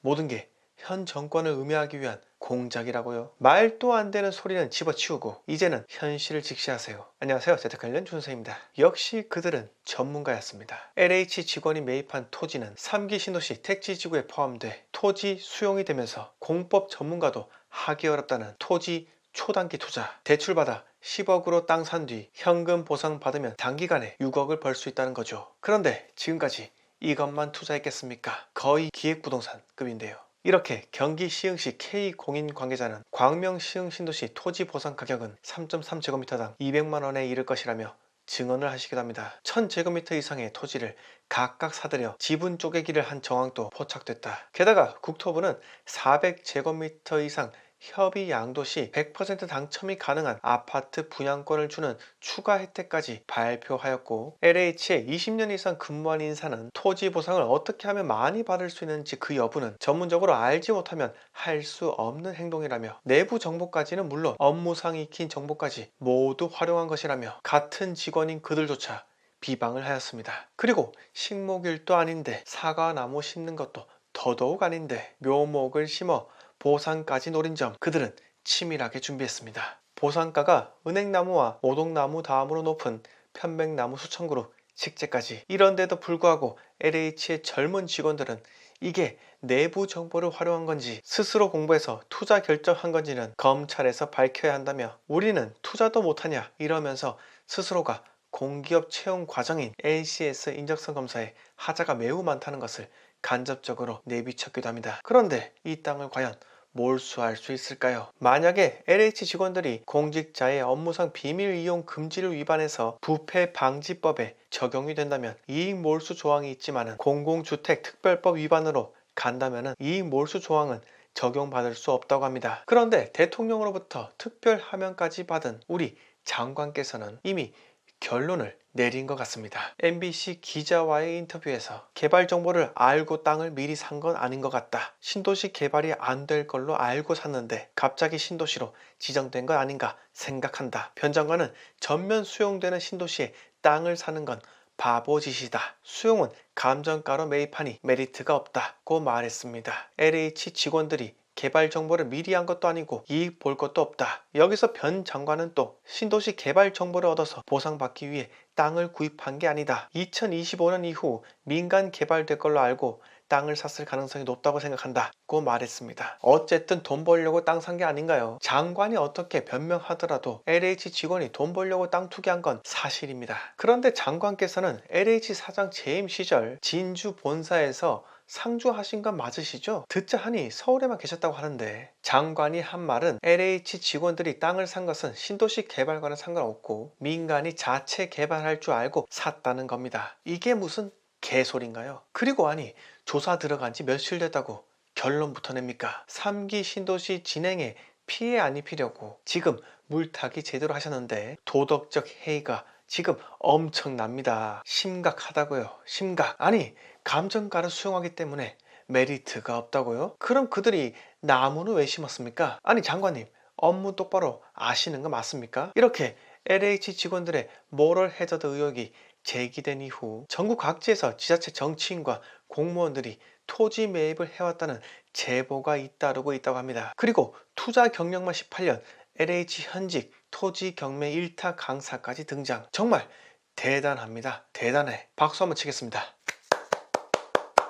모든 게 현 정권을 음해하기 위한 공작이라고요. 말도 안 되는 소리는 집어치우고 이제는 현실을 직시하세요. 안녕하세요, 재테크관련 준서입니다. 역시 그들은 전문가였습니다. LH 직원이 매입한 토지는 3기 신도시 택지지구에 포함돼 토지 수용이 되면서 공법 전문가도 하기 어렵다는 토지 초단기 투자. 대출받아 10억으로 땅 산 뒤 현금 보상 받으면 단기간에 6억을 벌 수 있다는 거죠. 그런데 지금까지 이것만 투자했겠습니까? 거의 기획부동산급인데요. 이렇게 경기 시흥시 K공인 관계자는 광명 시흥 신도시 토지 보상 가격은 3.3제곱미터당 200만원에 이를 것이라며 증언을 하시기도 합니다. 1000제곱미터 이상의 토지를 각각 사들여 지분 쪼개기를 한 정황도 포착됐다. 게다가 국토부는 400제곱미터 이상 협의 양도 시 100% 당첨이 가능한 아파트 분양권을 주는 추가 혜택까지 발표하였고, LH에 20년 이상 근무한 인사는 토지 보상을 어떻게 하면 많이 받을 수 있는지 그 여부는 전문적으로 알지 못하면 할 수 없는 행동이라며 내부 정보까지는 물론 업무상 익힌 정보까지 모두 활용한 것이라며 같은 직원인 그들조차 비방을 하였습니다. 그리고 식목일도 아닌데 사과나무 심는 것도 더더욱 아닌데 묘목을 심어 보상까지 노린 점, 그들은 치밀하게 준비했습니다. 보상가가 은행나무와 오동나무 다음으로 높은 편백나무 수천 그루, 식재까지. 이런데도 불구하고 LH의 젊은 직원들은 이게 내부 정보를 활용한 건지 스스로 공부해서 투자 결정한 건지는 검찰에서 밝혀야 한다며 우리는 투자도 못하냐 이러면서 스스로가 공기업 채용 과정인 NCS 인적성 검사에 하자가 매우 많다는 것을 간접적으로 내비쳤기도 합니다. 그런데 이 땅을 과연 몰수할 수 있을까요? 만약에 LH 직원들이 공직자의 업무상 비밀 이용 금지를 위반해서 부패방지법에 적용이 된다면 이익 몰수 조항이 있지만은 공공주택 특별법 위반으로 간다면은 이익 몰수 조항은 적용받을 수 없다고 합니다. 그런데 대통령으로부터 특별 하명까지 받은 우리 장관께서는 이미 결론을 내린 것 같습니다. MBC 기자와의 인터뷰에서 개발 정보를 알고 땅을 미리 산 건 아닌 것 같다. 신도시 개발이 안 될 걸로 알고 샀는데 갑자기 신도시로 지정된 건 아닌가 생각한다. 변 장관은 전면 수용되는 신도시에 땅을 사는 건 바보짓이다. 수용은 감정가로 매입하니 메리트가 없다고 말했습니다. LH 직원들이 개발 정보를 미리 한 것도 아니고 이익 볼 것도 없다. 여기서 변 장관은 또 신도시 개발 정보를 얻어서 보상받기 위해 땅을 구입한 게 아니다. 2025년 이후 민간 개발될 걸로 알고 땅을 샀을 가능성이 높다고 생각한다고 말했습니다. 어쨌든 돈 벌려고 땅 산 게 아닌가요? 장관이 어떻게 변명하더라도 LH 직원이 돈 벌려고 땅 투기한 건 사실입니다. 그런데 장관께서는 LH 사장 재임 시절 진주 본사에서 상주하신 건 맞으시죠? 듣자 하니 서울에만 계셨다고 하는데, 장관이 한 말은 LH 직원들이 땅을 산 것은 신도시 개발과는 상관없고 민간이 자체 개발할 줄 알고 샀다는 겁니다. 이게 무슨 개소리인가요? 그리고 아니, 조사 들어간 지 며칠 됐다고 결론부터 냅니까? 3기 신도시 진행에 피해 안 입히려고 지금 물타기 제대로 하셨는데 도덕적 해이가 지금 엄청납니다. 심각하다고요. 심각. 아니, 감정가를 수용하기 때문에 메리트가 없다고요? 그럼 그들이 나무는 왜 심었습니까? 아니 장관님, 업무 똑바로 아시는 거 맞습니까? 이렇게 LH 직원들의 모럴 해저드 의혹이 제기된 이후 전국 각지에서 지자체 정치인과 공무원들이 토지 매입을 해왔다는 제보가 잇따르고 있다고 합니다. 그리고 투자 경력만 18년, LH 현직 토지 경매 1타 강사까지 등장. 정말 대단합니다. 대단해. 박수 한번 치겠습니다.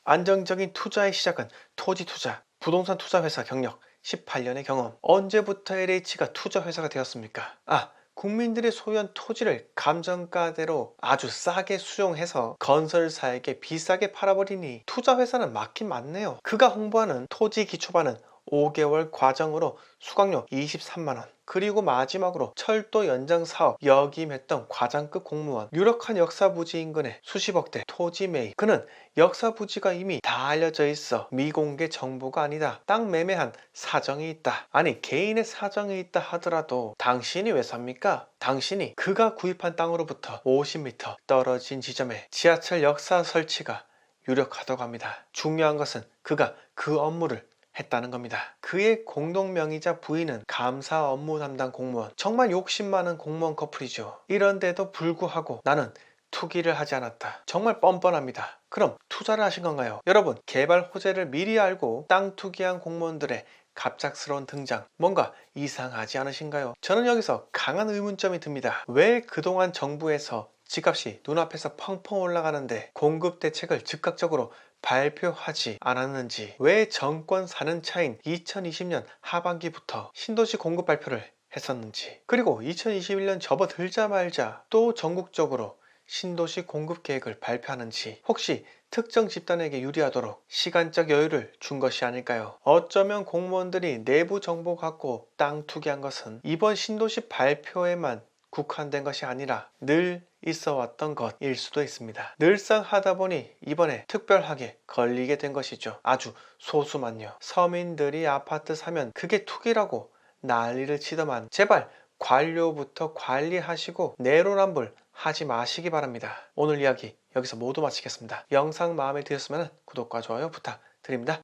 안정적인 투자의 시작은 토지 투자, 부동산 투자 회사 경력 18년의 경험. 언제부터 LH가 투자 회사가 되었습니까? 국민들이 소유한 토지를 감정가대로 아주 싸게 수용해서 건설사에게 비싸게 팔아버리니 투자 회사는 맞긴 맞네요. 그가 홍보하는 토지 기초반은 5개월 과정으로 수강료 23만원, 그리고 마지막으로 철도 연장 사업 역임했던 과장급 공무원, 유력한 역사부지 인근의 수십억대 토지 매입. 그는 역사부지가 이미 다 알려져 있어 미공개 정보가 아니다. 땅 매매한 사정이 있다. 아니, 개인의 사정이 있다 하더라도 당신이 왜 삽니까? 당신이 그가 구입한 땅으로부터 50m 떨어진 지점에 지하철 역사 설치가 유력하다고 합니다. 중요한 것은 그가 그 업무를 했다는 겁니다. 그의 공동명의자 부인은 감사 업무 담당 공무원. 정말 욕심 많은 공무원 커플이죠. 이런데도 불구하고 나는 투기를 하지 않았다. 정말 뻔뻔합니다. 그럼 투자를 하신 건가요? 여러분, 개발 호재를 미리 알고 땅 투기한 공무원들의 갑작스러운 등장, 뭔가 이상하지 않으신가요? 저는 여기서 강한 의문점이 듭니다. 왜 그동안 정부에서 집값이 눈앞에서 펑펑 올라가는데 공급 대책을 즉각적으로 발표하지 않았는지, 왜 정권 4년 차인 2020년 하반기부터 신도시 공급 발표를 했었는지, 그리고 2021년 접어들자마자 또 전국적으로 신도시 공급 계획을 발표하는지, 혹시 특정 집단에게 유리하도록 시간적 여유를 준 것이 아닐까요? 어쩌면 공무원들이 내부 정보 갖고 땅 투기한 것은 이번 신도시 발표에만 국한된 것이 아니라 늘 있어 왔던 것일 수도 있습니다. 늘상 하다 보니 이번에 특별하게 걸리게 된 것이죠. 아주 소수만요. 서민들이 아파트 사면 그게 투기라고 난리를 치더만, 제발 관료부터 관리하시고 내로남불 하지 마시기 바랍니다. 오늘 이야기 여기서 모두 마치겠습니다. 영상 마음에 드셨으면 구독과 좋아요 부탁드립니다.